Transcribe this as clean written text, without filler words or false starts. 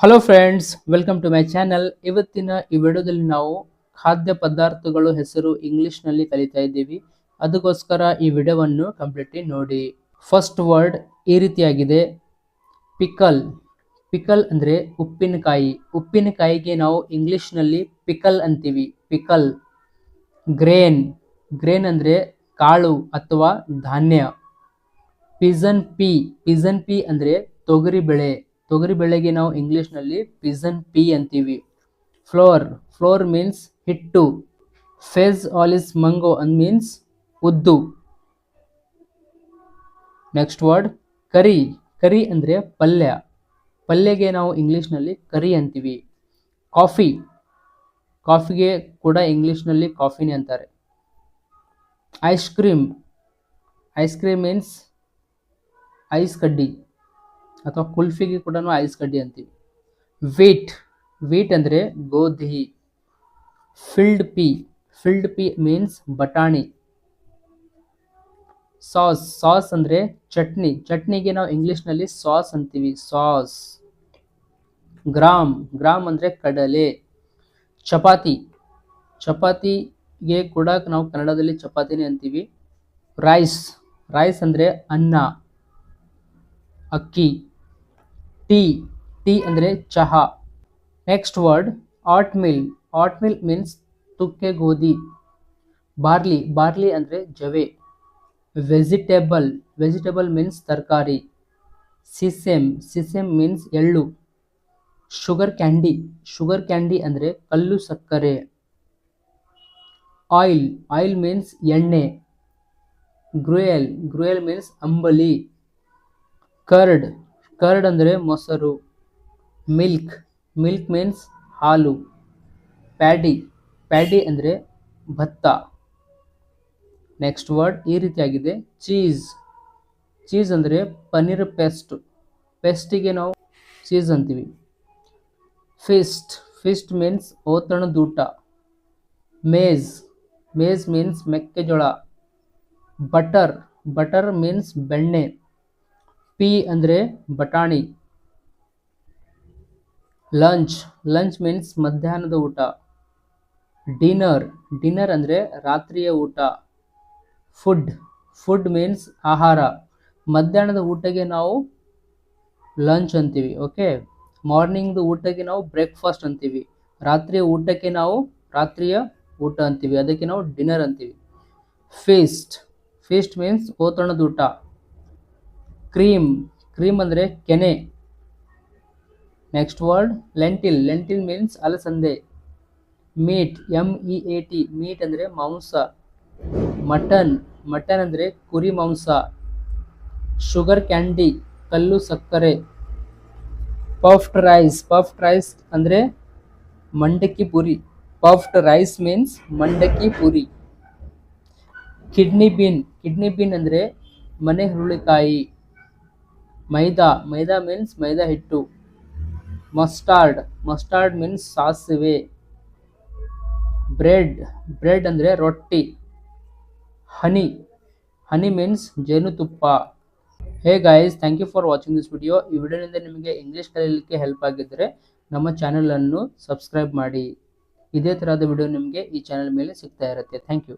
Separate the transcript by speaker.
Speaker 1: Hello friends, welcome to my channel. ಇವತ್ತಿನ ಈ ವಿಡಿಯೋದಲ್ಲಿ ನಾವು ಖಾದ್ಯ ಪದಾರ್ಥಗಳು ಹೆಸರು ಇಂಗ್ಲಿಷ್ನಲ್ಲಿ ಕಲಿತಾ ಇದ್ದೀವಿ. ಅದಕ್ಕೋಸ್ಕರ ಈ ವಿಡಿಯೋವನ್ನು ಕಂಪ್ಲೀಟ್ಲಿ ನೋಡಿ. ಫಸ್ಟ್ ವರ್ಡ್ ಈ ರೀತಿಯಾಗಿದೆ, ಪಿಕಲ್. ಪಿಕಲ್ ಅಂದರೆ ಉಪ್ಪಿನಕಾಯಿ. ಉಪ್ಪಿನಕಾಯಿಗೆ ನಾವು ಇಂಗ್ಲಿಷ್ನಲ್ಲಿ ಪಿಕಲ್ ಅಂತೀವಿ, ಪಿಕಲ್. ಗ್ರೇನ್. ಗ್ರೇನ್ ಅಂದರೆ ಕಾಳು ಅಥವಾ ಧಾನ್ಯ. ಪಿಜನ್ ಪೀ. ಪಿಜನ್ ಪೀ ಅಂದರೆ ತೊಗರಿ ಬೆಳೆ. ತೊಗರಿ ಬೆಳೆಗೆ ನಾವು ಇಂಗ್ಲಿಷ್ನಲ್ಲಿ ಪಿಜನ್ ಪೀ ಅಂತೀವಿ. ಫ್ಲೋರ್. ಫ್ಲೋರ್ ಮೀನ್ಸ್ ಹಿಟ್ಟು. ಫೇಸ್ ಆಲಿಸ್ ಮಂಗೋ ಅಂದ್ ಮೀನ್ಸ್ ಉದ್ದು. ನೆಕ್ಸ್ಟ್ ವರ್ಡ್ ಕರಿ. ಕರಿ ಅಂದರೆ ಪಲ್ಯ. ಪಲ್ಯಗೆ ನಾವು ಇಂಗ್ಲಿಷ್ನಲ್ಲಿ ಕರಿ ಅಂತೀವಿ. ಕಾಫಿ. ಕಾಫಿಗೆ ಕೂಡ ಇಂಗ್ಲಿಷ್ನಲ್ಲಿ ಕಾಫಿನೇ ಅಂತಾರೆ. Ice cream. Ice cream means ice ಕಡ್ಡಿ ಅಥವಾ ಕುಲ್ಫಿಗೆ ಕೂಡ ಐಸ್ ಕಡ್ಡಿ ಅಂತೀವಿ. ವೀಟ್. ವೀಟ್ ಅಂದರೆ ಗೋಧಿ. ಫಿಲ್ಡ್ ಪೀ. ಫಿಲ್ಡ್ ಪೀ ಮೀನ್ಸ್ ಬಟಾಣಿ. ಸಾಸ್. ಸಾಸ್ ಅಂದರೆ ಚಟ್ನಿ. ಚಟ್ನಿಗೆ ನಾವು ಇಂಗ್ಲಿಷ್ನಲ್ಲಿ ಸಾಸ್ ಅಂತೀವಿ, ಸಾಸ್. ಗ್ರಾಮ್. ಗ್ರಾಮ್ ಅಂದರೆ ಕಡಲೆ. ಚಪಾತಿ. ಚಪಾತಿಗೆ ಕೂಡ ನಾವು ಕನ್ನಡದಲ್ಲಿ ಚಪಾತಿನೇ ಅಂತೀವಿ. ರೈಸ್. ರೈಸ್ ಅಂದರೆ ಅನ್ನ, ಅಕ್ಕಿ. ಟೀ. ಟೀ ಅಂದರೆ ಚಹಾ. ನೆಕ್ಸ್ಟ್ ವರ್ಡ್ ಆಟ್ ಮಿಲ್. ಆಟ್ ಮಿಲ್ ಮೀನ್ಸ್ ತುಕ್ಕೆ ಗೋಧಿ. ಬಾರ್ಲಿ. ಬಾರ್ಲಿ ಅಂದರೆ ಜವೆ. ವೆಜಿಟೇಬಲ್. ವೆಜಿಟೇಬಲ್ ಮೀನ್ಸ್ ತರಕಾರಿ. ಸಿಸೆಮ್. ಸಿಸೆಮ್ ಮೀನ್ಸ್ ಎಳ್ಳು. Sugar candy. ಶುಗರ್ ಕ್ಯಾಂಡಿ ಅಂದರೆ ಕಲ್ಲು ಸಕ್ಕರೆ. ಆಯಿಲ್. ಆಯಿಲ್ ಮೀನ್ಸ್ ಎಣ್ಣೆ. ಗ್ರುಯೆಲ್. ಗ್ರುಯೆಲ್ ಮೀನ್ಸ್ ಅಂಬಲಿ. ಕರ್ಡ್. ಕರ್ಡ್ ಅಂದರೆ ಮೊಸರು. ಮಿಲ್ಕ್. ಮಿಲ್ಕ್ ಮೀನ್ಸ್ ಹಾಲು. ಪ್ಯಾಡಿ. ಪ್ಯಾಡಿ ಅಂದರೆ ಭತ್ತ. ನೆಕ್ಸ್ಟ್ ವರ್ಡ್ ಈ ರೀತಿಯಾಗಿದೆ, ಚೀಸ್. ಚೀಸ್ ಅಂದರೆ ಪನ್ನೀರ್ ಪೇಸ್ಟ್. ಪೇಸ್ಟಿಗೆ ನಾವು ಚೀಸ್ ಅಂತೀವಿ. ಫಿಸ್ಟ್. ಫಿಸ್ಟ್ ಮೀನ್ಸ್ ಔತಣದೂಟ. ಮೇಜ್. ಮೇಜ್ ಮೀನ್ಸ್ ಮೆಕ್ಕೆಜೋಳ. ಬಟರ್. ಬಟರ್ ಮೀನ್ಸ್ ಬೆಣ್ಣೆ. ಪೀ ಅಂದರೆ ಬಟಾಣಿ. ಲಂಚ್. ಲಂಚ್ ಮೀನ್ಸ್ ಮಧ್ಯಾಹ್ನದ ಊಟ. ಡಿನ್ನರ್. ಡಿನ್ನರ್ ಅಂದರೆ ರಾತ್ರಿಯ ಊಟ. ಫುಡ್. ಫುಡ್ ಮೀನ್ಸ್ ಆಹಾರ. ಮಧ್ಯಾಹ್ನದ ಊಟಕ್ಕೆ ನಾವು ಲಂಚ್ ಅಂತೀವಿ. ಓಕೆ. ಮಾರ್ನಿಂಗ್ದು ಊಟಕ್ಕೆ ನಾವು ಬ್ರೇಕ್ಫಾಸ್ಟ್ ಅಂತೀವಿ. ರಾತ್ರಿಯ ಊಟಕ್ಕೆ ನಾವು ರಾತ್ರಿಯ ಊಟ ಅಂತೀವಿ, ಅದಕ್ಕೆ ನಾವು ಡಿನ್ನರ್ ಅಂತೀವಿ. ಫೀಸ್ಟ್. ಫೀಸ್ಟ್ ಮೀನ್ಸ್ ಔತಣದೂಟ. ಕ್ರೀಮ್. ಕ್ರೀಮ್ ಅಂದರೆ ಕೆನೆ. Next word lentil. Lentil means ಅಲಸಂದೆ. ಮೀಟ್. MEAT. ಮೀಟ್ ಅಂದರೆ ಮಾಂಸ. ಮಟನ್. ಮಟನ್ ಅಂದರೆ ಕುರಿ ಮಾಂಸ. Sugar candy. ಕಲ್ಲು ಸಕ್ಕರೆ. Puffed rice. ಪಫ್ಡ್ ರೈಸ್ ಅಂದರೆ ಮಂಡಕ್ಕಿ ಪುರಿ. ಪಫ್ಡ್ ರೈಸ್ ಮೀನ್ಸ್ ಮಂಡಕ್ಕಿ ಪುರಿ. Kidney bean. ಕಿಡ್ನಿ ಬೀನ್ ಅಂದರೆ ಮನೆ ಹುರುಳಿಕಾಯಿ. ಮೈದಾ. ಮೈದಾ ಮೀನ್ಸ್ ಮೈದಾ ಹಿಟ್ಟು. ಮಸ್ಟಾರ್ಡ್. ಮಸ್ಟಾರ್ಡ್ ಮೀನ್ಸ್ ಸಾಸಿವೆ. ಬ್ರೆಡ್. ಬ್ರೆಡ್ ಅಂದರೆ ರೊಟ್ಟಿ. ಹನಿ. ಹನಿ ಮೀನ್ಸ್ ಜೇನುತುಪ್ಪ. Hey guys, thank you for watching this video. ಈ ವಿಡಿಯೋನಿಂದ ನಿಮಗೆ ಇಂಗ್ಲೀಷ್ ಕಲಿಯಲಿಕ್ಕೆ ಹೆಲ್ಪ್ ಆಗಿದ್ದರೆ ನಮ್ಮ ಚಾನಲನ್ನು ಸಬ್ಸ್ಕ್ರೈಬ್ ಮಾಡಿ. ಇದೇ ಥರದ ವಿಡಿಯೋ ನಿಮಗೆ ಈ ಚಾನಲ್ ಮೇಲೆ ಸಿಗ್ತಾ ಇರುತ್ತೆ. Thank you.